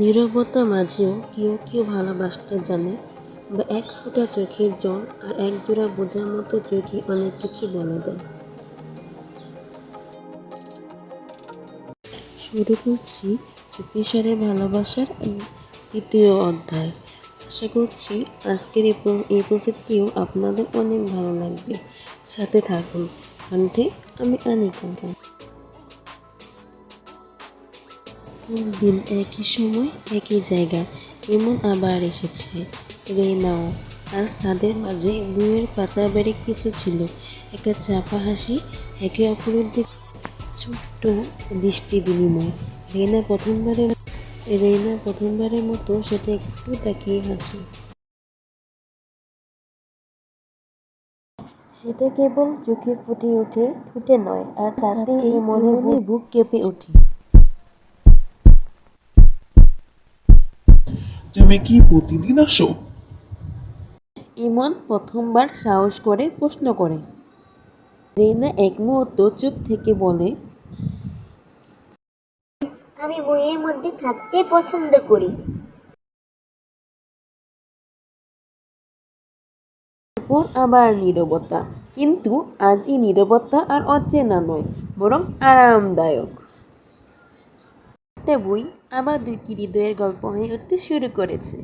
নীরবতা মাঝেও কেউ কেউ ভালোবাসতে জানে, বা এক ফোঁটা চোখের জল আর এক জোড়া বোঝার মতো চোখই অনেক কিছু বলে দেয়। শুরু করছি চুপিসারে সারে ভালোবাসার তৃতীয় অধ্যায়। আশা করছি আজকের এই প্রজেক্টটিও আপনাদের অনেক ভালো লাগবে। সাথে থাকুন। কণ্ঠে আমি আনিকা। দিন একই সময় একই জায়গা এমন আবার এসেছে। রেনাও। আজ তাদের মাঝে বইয়ের পাতা বেড়ে কিছু ছিল, একটা চাপা হাসি, একে অপরের দিকে ছোট্ট দৃষ্টি বিনিময়। রেনা প্রথমবারের মতো সেটা একটু তাকিয়ে হাসে। সেটা কেবল চোখে ফুটে ওঠে, ফুটে নয়, আর তাতে মনে বুক কেঁপে ওঠে। তুমি কি প্রতিদিন আসো? ইমন প্রথমবার সাহস করে প্রশ্ন করে। রেনা এক মুহূর্ত চুপ থেকে বলে, আমি বইয়ের মধ্যে থাকতে পছন্দ করি। তারপর আবার নীরবতা। কিন্তু আজ এই নীরবতা আর অচেনা নয়, বরং আরামদায়ক। একটা বই আবার দুইটি হৃদয়ের গল্প হয়ে উঠতে শুরু করেছে।